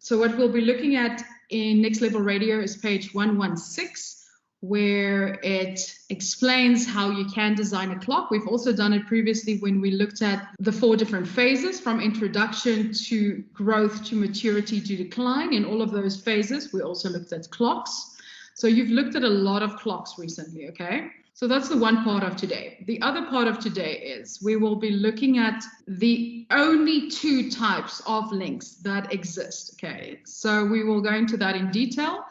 So what we'll be looking at in Next Level Radio is page 116, where it explains how you can design a clock. We've also done it previously when we looked at the 4 different phases, from introduction to growth to maturity to decline. In all of those phases, we also looked at clocks. So you've looked at a lot of clocks recently, okay? So that's the one part of today. The other part of today is we will be looking at the only 2 types of links that exist, okay? So we will go into that in detail.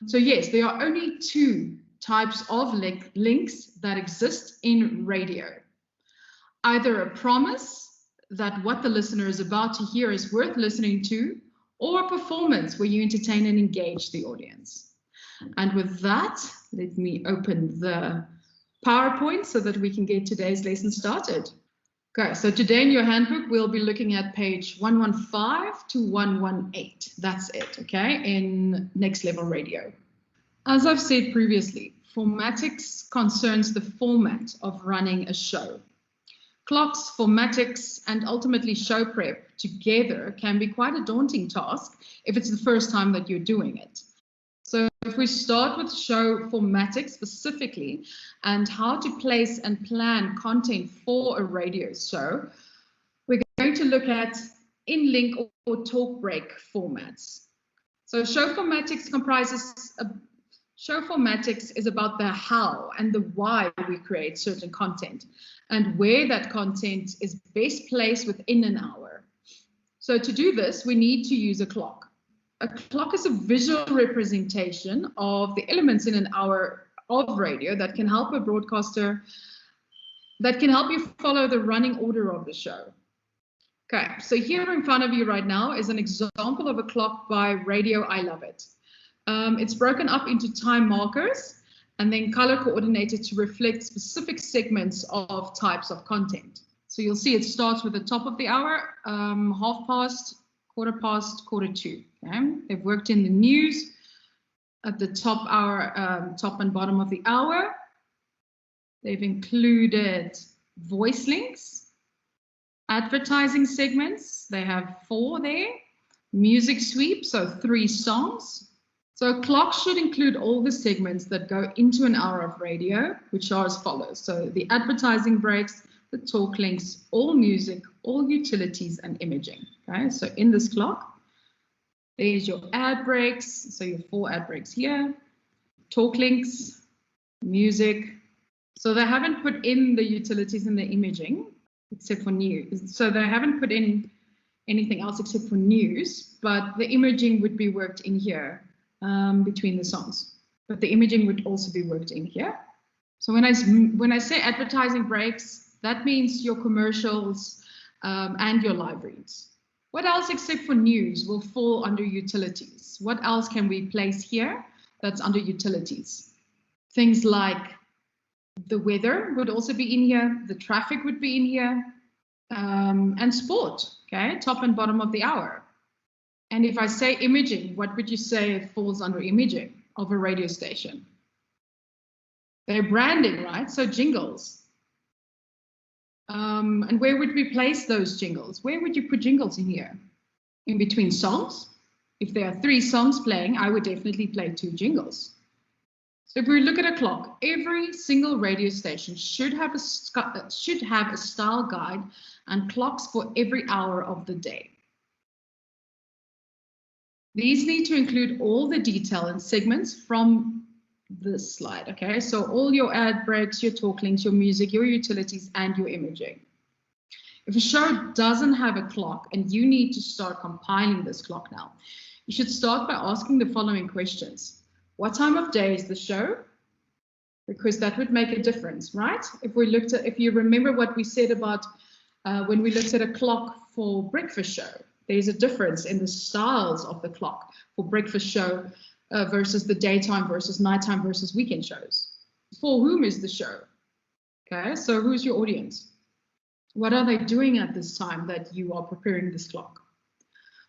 So yes, there are only 2 types of links that exist in radio. Either a promise that what the listener is about to hear is worth listening to, or a performance where you entertain and engage the audience. And with that, let me open the PowerPoint so that we can get today's lesson started. Okay, so today in your handbook, we'll be looking at page 115 to 118. That's it, okay, in Next Level Radio. As I've said previously, formatics concerns the format of running a show. Clocks, formatics, and ultimately show prep together can be quite a daunting task if it's the first time that you're doing it. So if we start with show formatics specifically and how to place and plan content for a radio show, we're going to look at in-link or talk break formats. So show formatics is about the how and the why we create certain content and where that content is best placed within an hour. So to do this, we need to use a clock. A clock is a visual representation of the elements in an hour of radio that can help a broadcaster, that can help you follow the running order of the show. Okay, so here in front of you right now is an example of a clock by Radio I Love It. It's broken up into time markers and then color coordinated to reflect specific segments of types of content. So you'll see it starts with the top of the hour, 1/2 past, 1:45. Okay, they've worked in the news at the top and bottom of the hour. They've included voice links, advertising segments. They have 4 there. Music sweep, so 3 songs. So a clock should include all the segments that go into an hour of radio, which are as follows. So the advertising breaks, the talk links, all music, all utilities, and imaging. Okay, so in this clock, there's your ad breaks. So your 4 ad breaks here, talk links, music. So they haven't put in the utilities and the imaging except for news. So they haven't put in anything else except for news, but the imaging would be worked in here between the songs. But the imaging would also be worked in here. So when I say advertising breaks, that means your commercials and your live reads. What else except for news will fall under utilities? What else can we place here that's under utilities? Things like the weather would also be in here, the traffic would be in here, and sport, okay, top and bottom of the hour. And if I say imaging, what would you say it falls under imaging of a radio station? They're branding, right? So jingles. And where would we place those jingles? Where would you put jingles in here? In between songs? If there are 3 songs playing, I would definitely play 2 jingles. So if we look at a clock, every single radio station should have a style guide and clocks for every hour of the day. These need to include all the detail and segments from this slide, okay? So all your ad breaks, your talk links, your music, your utilities, and your imaging. If a show doesn't have a clock and you need to start compiling this clock now, you should start by asking the following questions. What time of day is the show? Because that would make a difference, right? If you remember what we said about when we looked at a clock for breakfast show, there's a difference in the styles of the clock for breakfast show versus the daytime versus nighttime versus weekend shows. For whom is the show? Okay, so who's your audience? What are they doing at this time that you are preparing this clock?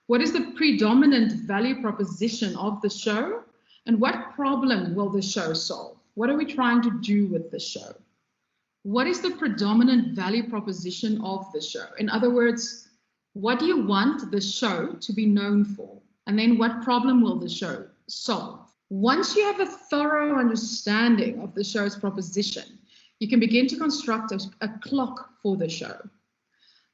What is the predominant value proposition of the show? And what problem will the show solve? What are we trying to do with the show? What is the predominant value proposition of the show? In other words, what do you want the show to be known for? And then what problem will the show solve? Once you have a thorough understanding of the show's proposition, you can begin to construct a clock for the show.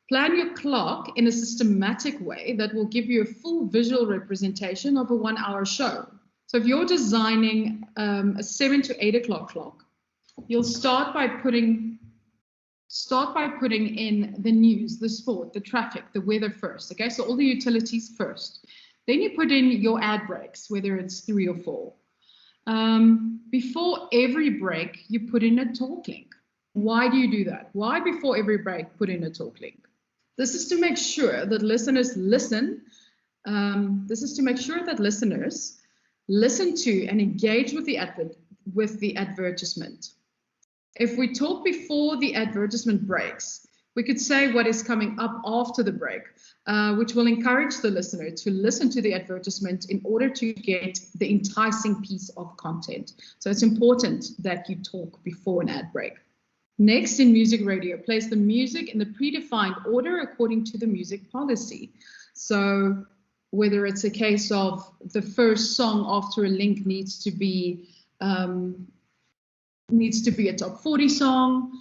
Plan your clock in a systematic way that will give you a full visual representation of a 1 hour show. So if you're designing a 7 to 8 o'clock clock, you'll start by putting in the news, the sport, the traffic, the weather first. Okay, so all the utilities first. Then you put in your ad breaks, whether it's 3 or 4. Before every break, you put in a talk link. Why do you do that? Why before every break put in a talk link? This is to make sure that listeners listen. This is to make sure that listeners listen to and engage with the advertisement. If we talk before the advertisement breaks, we could say what is coming up after the break, which will encourage the listener to listen to the advertisement in order to get the enticing piece of content. So it's important that you talk before an ad break. Next, in music radio, place the music in the predefined order according to the music policy. So whether it's a case of the first song after a link needs to be a top 40 song,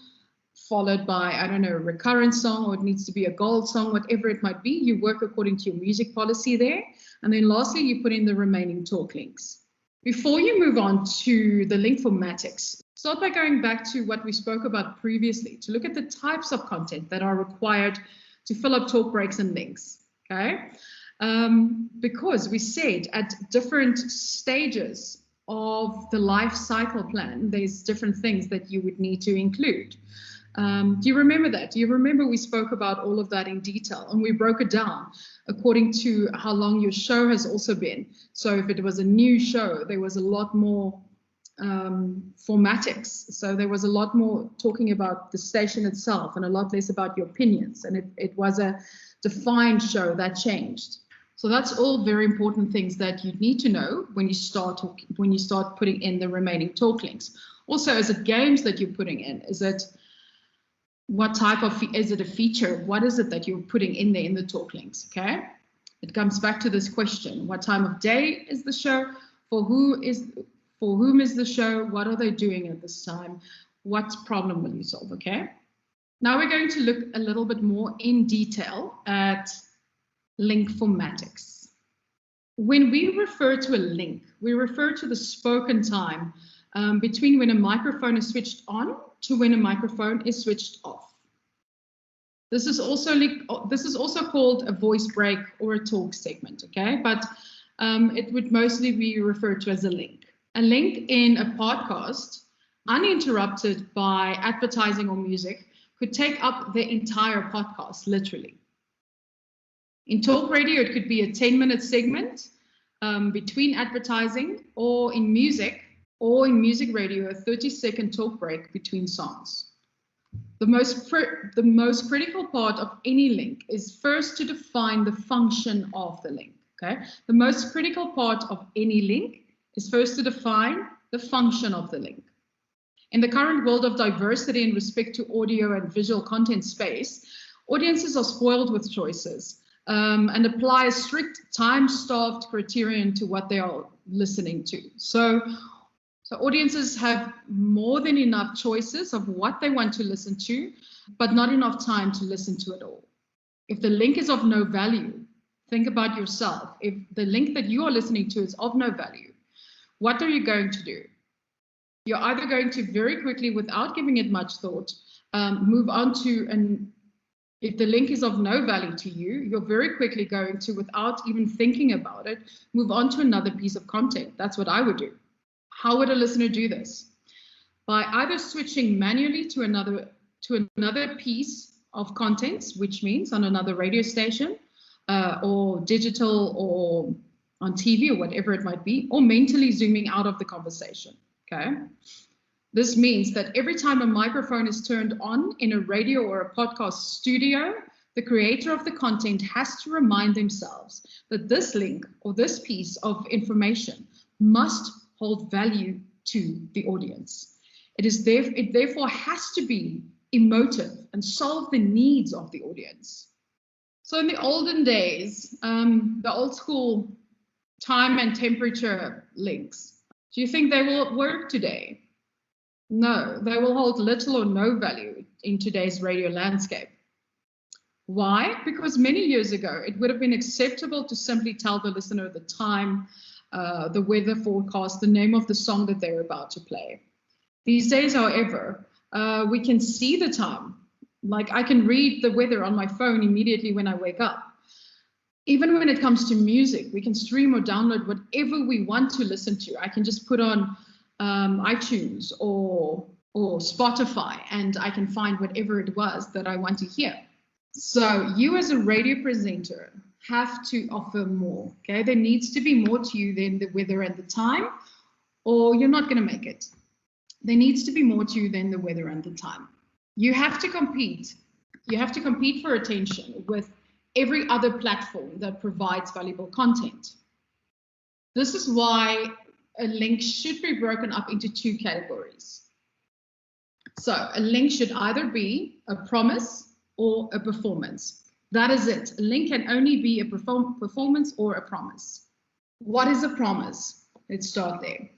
followed by, I don't know, a recurrent song, or it needs to be a gold song, whatever it might be. You work according to your music policy there. And then lastly, you put in the remaining talk links. Before you move on to the Linkformatics, start by going back to what we spoke about previously to look at the types of content that are required to fill up talk breaks and links, okay? Because we said at different stages of the life cycle plan, there's different things that you would need to include. Do you remember that? Do you remember we spoke about all of that in detail, and we broke it down according to how long your show has also been? So if it was a new show, there was a lot more formatics. So there was a lot more talking about the station itself and a lot less about your opinions. And it was a defined show that changed. So that's all very important things that you need to know when you start putting in the remaining talk links. Also, is it games that you're putting in? Is it what type of, is it a feature? What is it that you're putting in there in the talk links? Okay, it comes back to this question: what time of day is the show? For whom is the show? What are they doing at this time? What problem will you solve? Okay. Now we're going to look a little bit more in detail at Linkformatics. When we refer to a link, we refer to the spoken time between when a microphone is switched on to when a microphone is switched off. This is also called a voice break or a talk segment, okay? But it would mostly be referred to as a link. A link in a podcast, uninterrupted by advertising or music, could take up the entire podcast, literally. In talk radio, it could be a 10-minute segment between advertising, or in music radio, a 30-second talk break between songs. The most critical part of any link is first to define the function of the link. Okay, the most critical part of any link is first to define the function of the link. In the current world of diversity in respect to audio and visual content space, audiences are spoiled with choices and apply a strict time-starved criterion to what they are listening to. So audiences have more than enough choices of what they want to listen to, but not enough time to listen to it all. If the link is of no value, think about yourself. If the link that you are listening to is of no value, what are you going to do? You're either going to very quickly, without giving it much thought, move on to if the link is of no value to you, you're very quickly going to, without even thinking about it, move on to another piece of content. That's what I would do. How would a listener do this? By either switching manually to another piece of content, which means on another radio station, or digital, or on TV, or whatever it might be, or mentally zooming out of the conversation. Okay. This means that every time a microphone is turned on in a radio or a podcast studio, the creator of the content has to remind themselves that this link or this piece of information must hold value to the audience. It therefore has to be emotive and solve the needs of the audience. So in the olden days, the old school time and temperature links. Do you think they will work today? No, they will hold little or no value in today's radio landscape. Why? Because many years ago, it would have been acceptable to simply tell the listener the time, the weather forecast, the name of the song that they're about to play. These days, however, we can see the time. Like I can read the weather on my phone immediately when I wake up. Even when it comes to music, we can stream or download whatever we want to listen to. I can just put on iTunes or Spotify, and I can find whatever it was that I want to hear. So you as a radio presenter have to offer more, okay? There needs to be more to you than the weather and the time, or you're not going to make it. There needs to be more to you than the weather and the time. You have to compete. You have to compete for attention with every other platform that provides valuable content. This is why a link should be broken up into two categories. So a link should either be a promise or a performance. That is it. A link can only be a performance or a promise. What is a promise? Let's start there.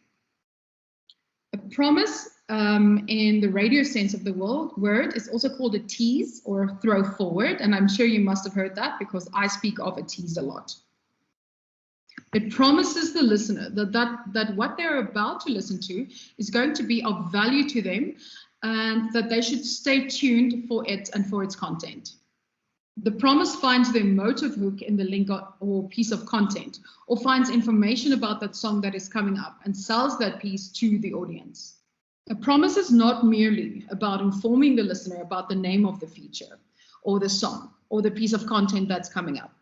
A promise in the radio sense of the word is also called a tease or a throw forward. And I'm sure you must have heard that because I speak of a tease a lot. It promises the listener that what they're about to listen to is going to be of value to them and that they should stay tuned for it and for its content. The promise finds the emotive hook in the link or piece of content, or finds information about that song that is coming up and sells that piece to the audience. A promise is not merely about informing the listener about the name of the feature or the song or the piece of content that's coming up.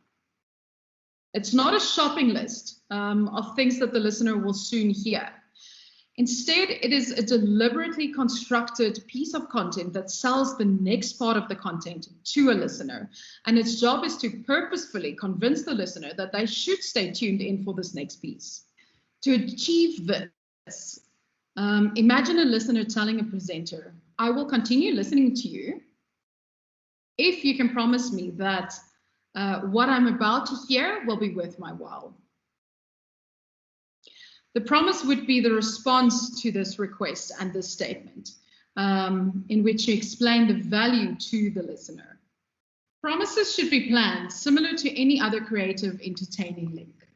It's not a shopping list of things that the listener will soon hear. Instead, it is a deliberately constructed piece of content that sells the next part of the content to a listener. And its job is to purposefully convince the listener that they should stay tuned in for this next piece. To achieve this, imagine a listener telling a presenter, I will continue listening to you if you can promise me that what I'm about to hear will be worth my while. The promise would be the response to this request and this statement, in which you explain the value to the listener. Promises should be planned similar to any other creative, entertaining link.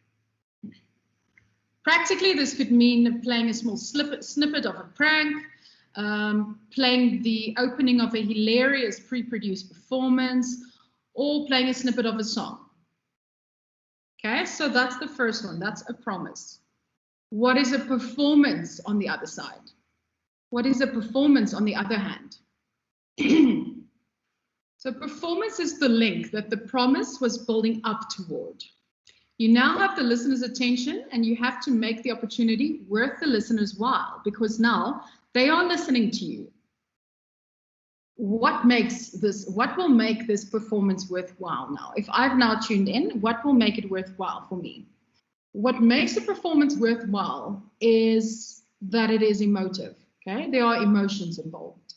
Practically, this could mean playing a small snippet of a prank, playing the opening of a hilarious pre-produced performance, or playing a snippet of a song. Okay, so that's the first one. That's a promise. What is a performance on the other side? What is a performance on the other hand? So performance is the link that the promise was building up toward. You now have the listener's attention and you have to make the opportunity worth the listener's while because now they are listening to you. What will make this performance worthwhile now? If I've now tuned in, what will make it worthwhile for me? What makes a performance worthwhile is that it is emotive, okay? There are emotions involved.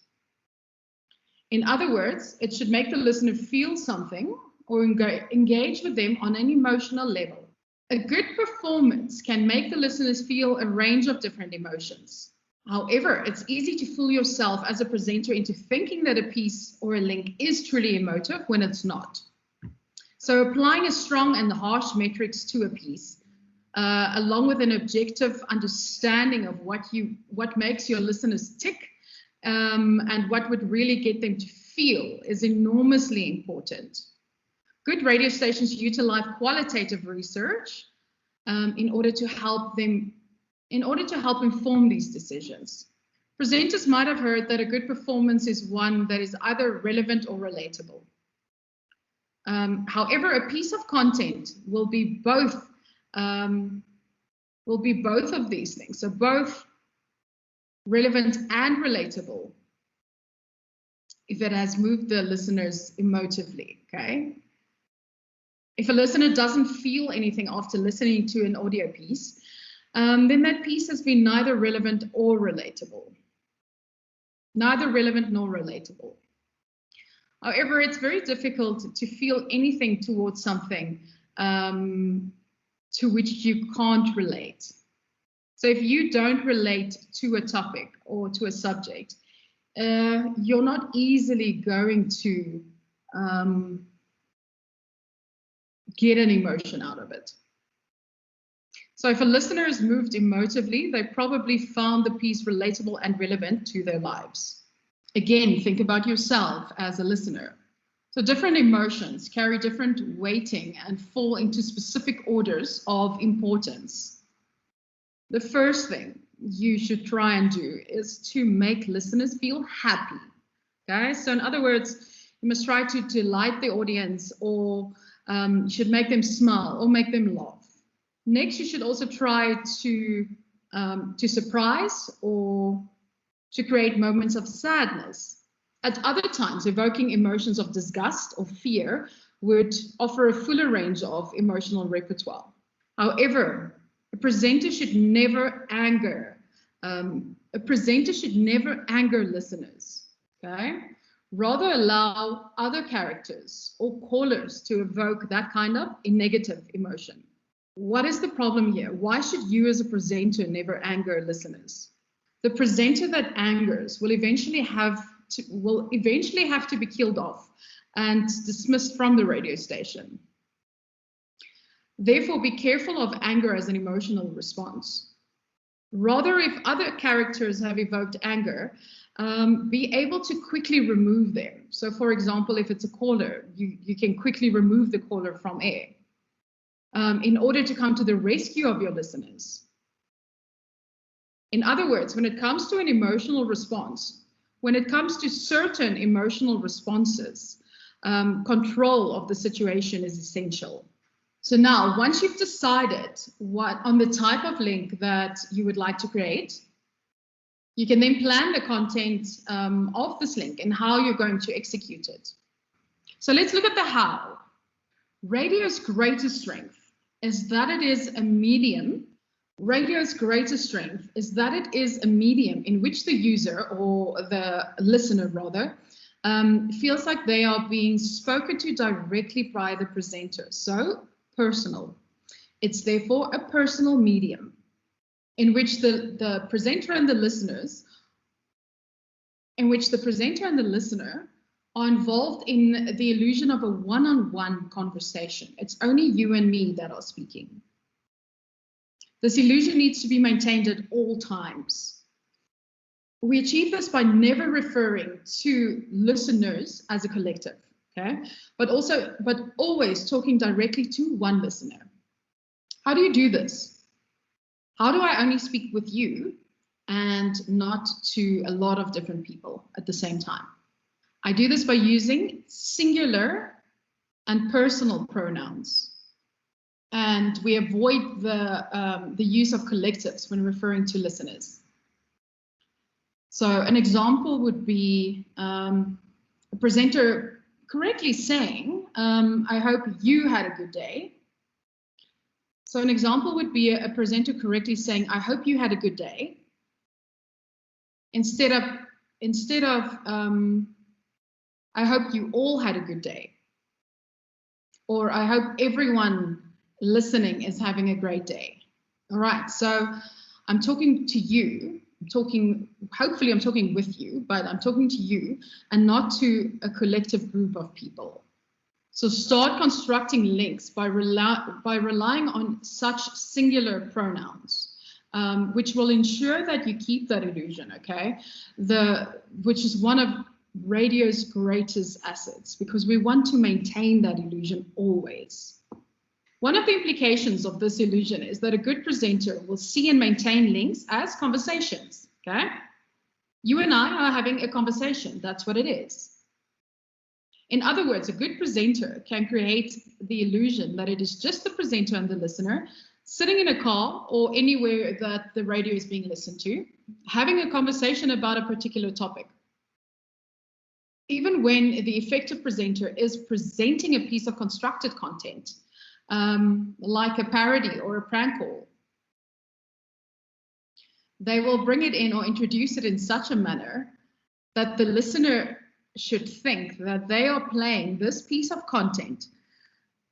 In other words, it should make the listener feel something or engage with them on an emotional level. A good performance can make the listeners feel a range of different emotions. However, it's easy to fool yourself as a presenter into thinking that a piece or a link is truly emotive when it's not. So applying a strong and harsh metrics to a piece, along with an objective understanding of what makes your listeners tick and what would really get them to feel is enormously important. Good radio stations utilize qualitative research in order to help inform these decisions. Presenters might have heard that a good performance is one that is either relevant or relatable. However, a piece of content will be both of these things, so both relevant and relatable if it has moved the listeners emotively, okay? If a listener doesn't feel anything after listening to an audio piece, then that piece has been neither relevant or relatable. Neither relevant nor relatable. However, it's very difficult to feel anything towards something to which you can't relate. So if you don't relate to a topic or to a subject, you're not easily going to get an emotion out of it. So if a listener is moved emotively, they probably found the piece relatable and relevant to their lives. Again, think about yourself as a listener. So different emotions carry different weighting and fall into specific orders of importance. The first thing you should try and do is to make listeners feel happy. Okay, so in other words, you must try to delight the audience, or you should make them smile or make them laugh. Next, you should also try to surprise or to create moments of sadness. At other times, evoking emotions of disgust or fear would offer a fuller range of emotional repertoire. However, a presenter should never anger. Listeners. Okay, rather allow other characters or callers to evoke that kind of a negative emotion. What is the problem here? Why should you as a presenter never anger listeners? The presenter that angers will eventually have to be killed off and dismissed from the radio station. Therefore, be careful of anger as an emotional response. Rather, if other characters have evoked anger, be able to quickly remove them. So, for example, if it's a caller, you can quickly remove the caller from air in order to come to the rescue of your listeners. In other words, when it comes to an emotional response, when it comes to certain emotional responses, control of the situation is essential. So now, once you've decided on the type of link that you would like to create, you can then plan the content of this link and how you're going to execute it. So let's look at the how. Radio's greatest strength is that it is a medium. Radio's greatest strength is that it is a medium in which the user, or the listener rather, feels like they are being spoken to directly by the presenter. So personal. It's therefore a personal medium in which the presenter and the listener are involved in the illusion of a one-on-one conversation. It's only you and me that are speaking. This illusion needs to be maintained at all times. We achieve this by never referring to listeners as a collective, okay? But always talking directly to one listener. How do you do this? How do I only speak with you and not to a lot of different people at the same time? I do this by using singular and personal pronouns. And we avoid the use of collectives when referring to listeners. So an example would be a presenter correctly saying, I hope you had a good day. So an example would be a presenter correctly saying, I hope you had a good day. Instead of I hope you all had a good day. Or I hope everyone listening is having a great day. All right, so I'm talking to you, hopefully I'm talking with you, but I'm talking to you and not to a collective group of people. So start constructing links by relying on such singular pronouns, which will ensure that you keep that illusion, okay? Which is one of radio's greatest assets, because we want to maintain that illusion always. One of the implications of this illusion is that a good presenter will see and maintain links as conversations, okay? You and I are having a conversation, that's what it is. In other words, a good presenter can create the illusion that it is just the presenter and the listener sitting in a car or anywhere that the radio is being listened to, having a conversation about a particular topic. Even when the effective presenter is presenting a piece of constructed content, like a parody or a prank call, they will bring it in or introduce it in such a manner that the listener should think that they are playing this piece of content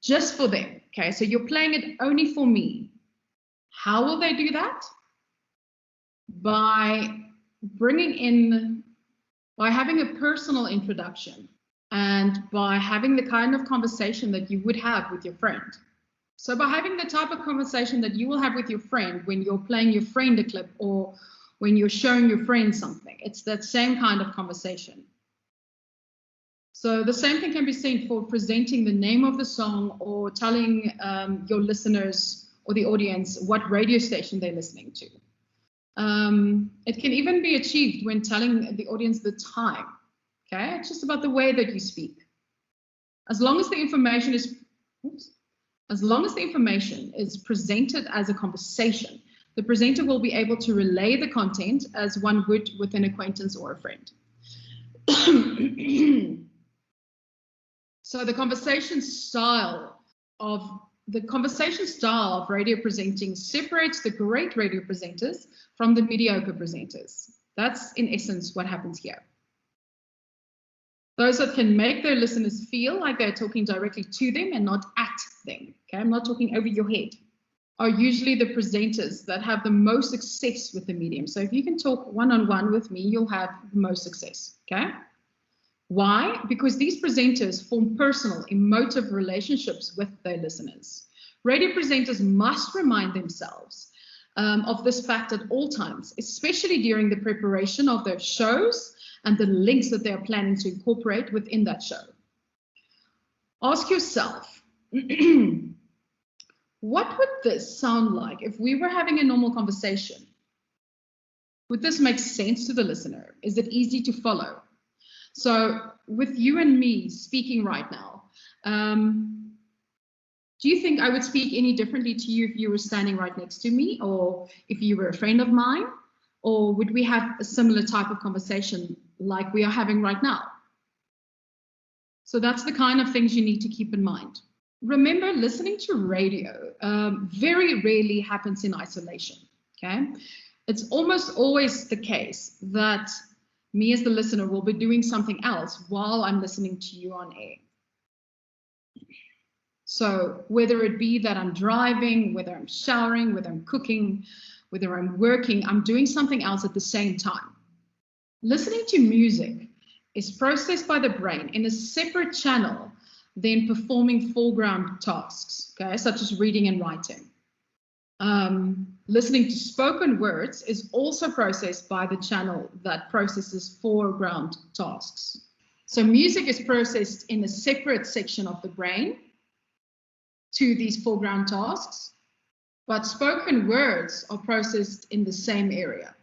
just for them, Okay, so you're playing it only for me. How will they do that? By having a personal introduction and by having the kind of conversation that you would have with your friend. So by having the type of conversation that you will have with your friend when you're playing your friend a clip or when you're showing your friend something, it's that same kind of conversation. So the same thing can be seen for presenting the name of the song or telling your listeners or the audience what radio station they're listening to. It can even be achieved when telling the audience the time. Okay, it's just about the way that you speak. As long as the information is presented as a conversation, the presenter will be able to relay the content as one would with an acquaintance or a friend. So the conversation style of radio presenting separates the great radio presenters from the mediocre presenters. That's in essence what happens here. Those that can make their listeners feel like they're talking directly to them and not at them. Okay, I'm not talking over your head. Are usually the presenters that have the most success with the medium. So if you can talk one-on-one with me, you'll have the most success. Okay. Why? Because these presenters form personal, emotive relationships with their listeners. Radio presenters must remind themselves of this fact at all times, especially during the preparation of their shows and the links that they are planning to incorporate within that show. Ask yourself, what would this sound like if we were having a normal conversation? Would this make sense to the listener? Is it easy to follow? So with you and me speaking right now, do you think I would speak any differently to you if you were standing right next to me or if you were a friend of mine? Or would we have a similar type of conversation like we are having right now? So that's the kind of things you need to keep in mind. Remember, listening to radio very rarely happens in isolation, okay? It's almost always the case that me as the listener will be doing something else while I'm listening to you on air. So whether it be that I'm driving, whether I'm showering, whether I'm cooking, whether I'm working, I'm doing something else at the same time. Listening to music is processed by the brain in a separate channel than performing foreground tasks, okay, such as reading and writing. Listening to spoken words is also processed by the channel that processes foreground tasks. So music is processed in a separate section of the brain to these foreground tasks, but spoken words are processed in the same area.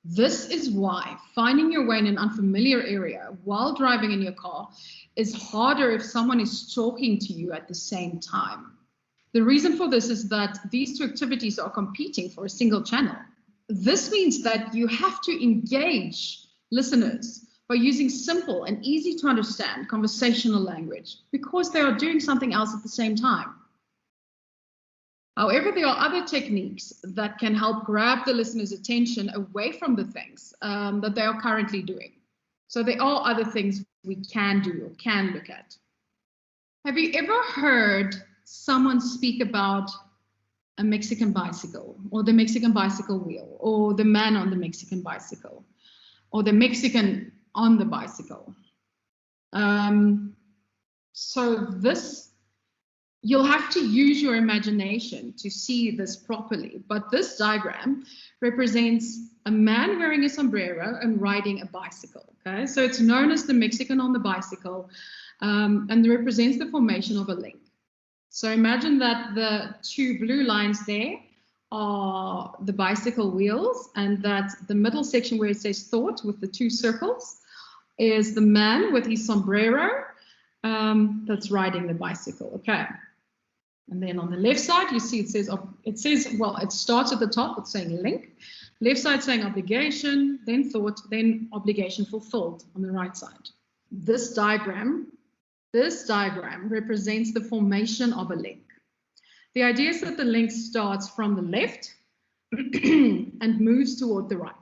This is why finding your way in an unfamiliar area while driving in your car is harder if someone is talking to you at the same time. The reason for this is that these two activities are competing for a single channel. This means that you have to engage listeners by using simple and easy to understand conversational language because they are doing something else at the same time. However, there are other techniques that can help grab the listener's attention away from the things that they are currently doing. So there are other things we can do or can look at. Have you ever heard someone speak about a Mexican bicycle or the Mexican bicycle wheel or the man on the Mexican bicycle or the Mexican on the bicycle? So this, you'll have to use your imagination to see this properly, but this diagram represents a man wearing a sombrero and riding a bicycle, okay? So it's known as the Mexican on the bicycle, and it represents the formation of a link. So imagine that the two blue lines there are the bicycle wheels, and that the middle section where it says thought with the two circles is the man with his sombrero that's riding the bicycle, okay? And then on the left side, you see it says, well, it starts at the top, it's saying link. Left side saying obligation, then thought, then obligation fulfilled on the right side. This diagram represents the formation of a link. The idea is that the link starts from the left and moves toward the right.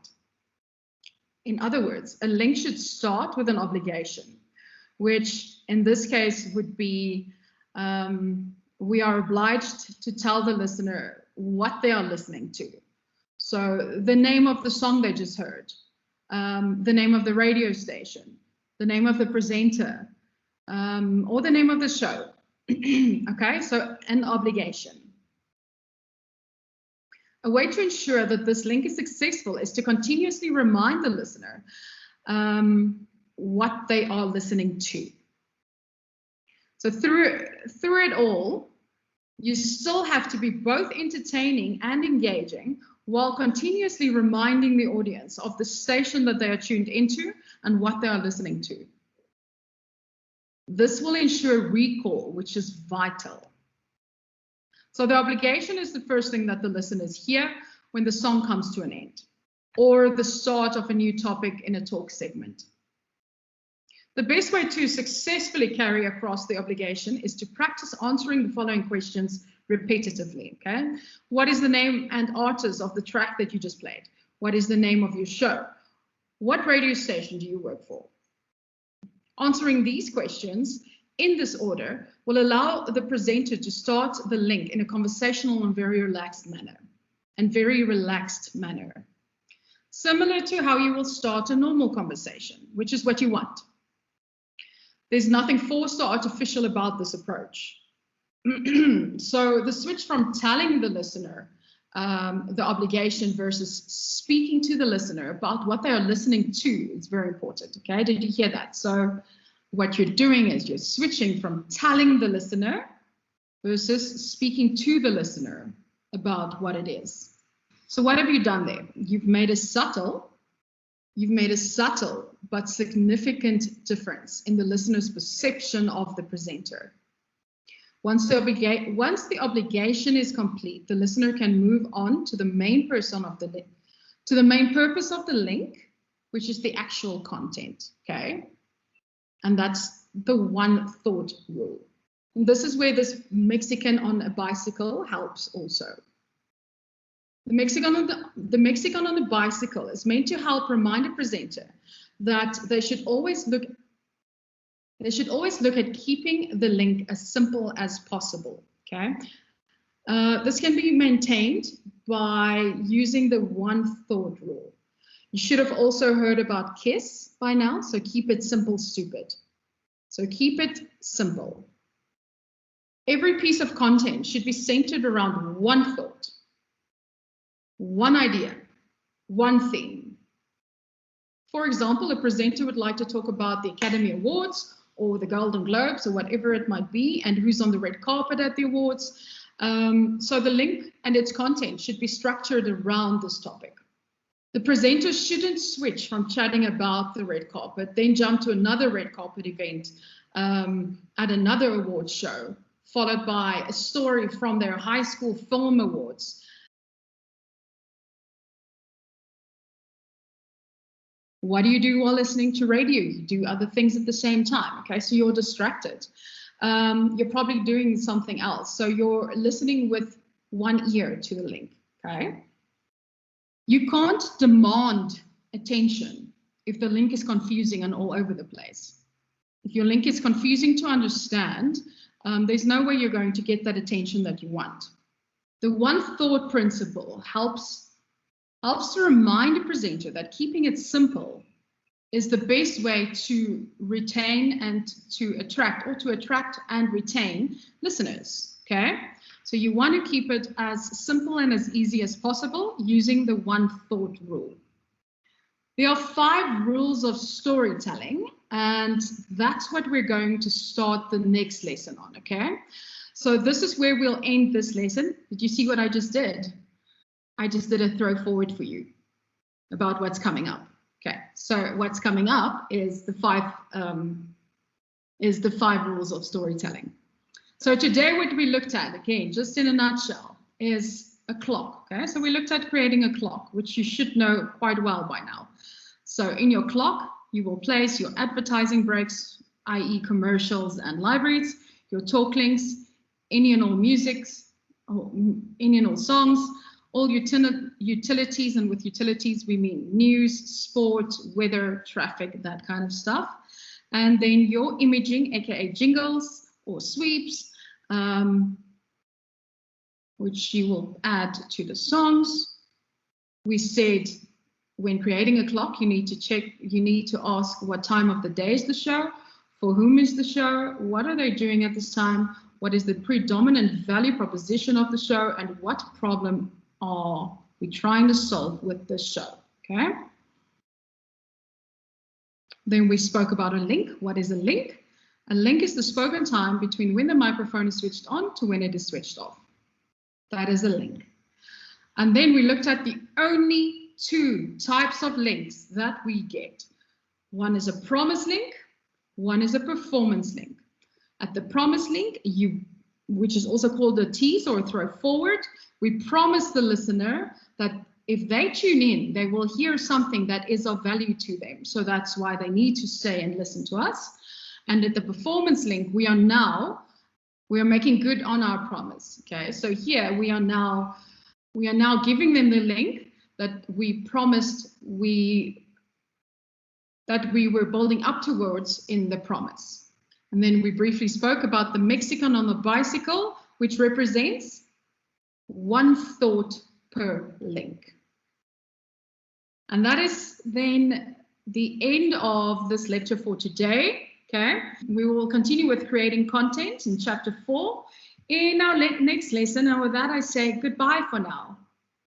In other words, a link should start with an obligation, which in this case would be we are obliged to tell the listener what they are listening to. So the name of the song they just heard, the name of the radio station, the name of the presenter, or the name of the show. Okay, so an obligation. A way to ensure that this link is successful is to continuously remind the listener what they are listening to. So through it all, you still have to be both entertaining and engaging while continuously reminding the audience of the station that they are tuned into and what they are listening to. This will ensure recall, which is vital. So the obligation is the first thing that the listeners hear when the song comes to an end, or the start of a new topic in a talk segment. The best way to successfully carry across the obligation is to practice answering the following questions repetitively, okay? What is the name and artist of the track that you just played? What is the name of your show? What radio station do you work for? Answering these questions in this order will allow the presenter to start the link in a conversational and very relaxed manner. Similar to how you will start a normal conversation, which is what you want. There's nothing forced or artificial about this approach. So the switch from telling the listener the obligation versus speaking to the listener about what they are listening to is very important. Okay, did you hear that? So what you're doing is you're switching from telling the listener versus speaking to the listener about what it is. So what have you done there? You've made a subtle but significant difference in the listener's perception of the presenter. Once the obligation is complete, the listener can move on to the main purpose of the link, which is the actual content, okay? And that's the one thought rule. And this is where this Mexican on a bicycle helps also. The Mexican on the bicycle is meant to help remind a presenter that they should always look at keeping the link as simple as possible. Okay, this can be maintained by using the one thought rule. You should have also heard about KISS by now, so keep it simple, stupid. So keep it simple. Every piece of content should be centered around one thought, one idea, one theme. For example, a presenter would like to talk about the Academy Awards or the Golden Globes or whatever it might be, and who's on the red carpet at the awards. So the link and its content should be structured around this topic. The presenter shouldn't switch from chatting about the red carpet, then jump to another red carpet event at another awards show, followed by a story from their high school film awards. What do you do while listening to radio? You do other things at the same time, okay? So you're distracted. You're probably doing something else. So you're listening with one ear to the link, okay? You can't demand attention if the link is confusing and all over the place. If your link is confusing to understand, there's no way you're going to get that attention that you want. The one thought principle helps to remind a presenter that keeping it simple is the best way to retain and to attract and retain listeners, okay? So you want to keep it as simple and as easy as possible using the one thought rule. There are 5 rules of storytelling, and that's what we're going to start the next lesson on, okay? So this is where we'll end this lesson. Did you see what I just did? I just did a throw forward for you about what's coming up. Okay, so what's coming up is the 5 rules of storytelling. So today what we looked at, again, just in a nutshell, is a clock. Okay, so we looked at creating a clock, which you should know quite well by now. So in your clock, you will place your advertising breaks, i.e. commercials and libraries, your talk links, any and all musics, or any and all songs, all utilities, and with utilities we mean news, sport, weather, traffic, that kind of stuff. And then your imaging, aka jingles or sweeps, which you will add to the songs. We said when creating a clock, you need to ask what time of the day is the show, for whom is the show, what are they doing at this time, what is the predominant value proposition of the show, and what problem are we trying to solve with this show, okay? Then we spoke about a link. What is a link? A link is the spoken time between when the microphone is switched on to when it is switched off. That is a link. And then we looked at the only two types of links that we get. One is a promise link, one is a performance link. At the promise link, which is also called a tease or a throw forward, we promise the listener that if they tune in, they will hear something that is of value to them. So that's why they need to stay and listen to us. And at the performance link, we are making good on our promise. Okay, so here we are now giving them the link that we promised that we were building up towards in the promise. And then we briefly spoke about the Mexican on the bicycle, which represents one thought per link. And that is then the end of this lecture for today. Okay, we will continue with creating content in chapter 4 in our next lesson. And with that, I say goodbye for now.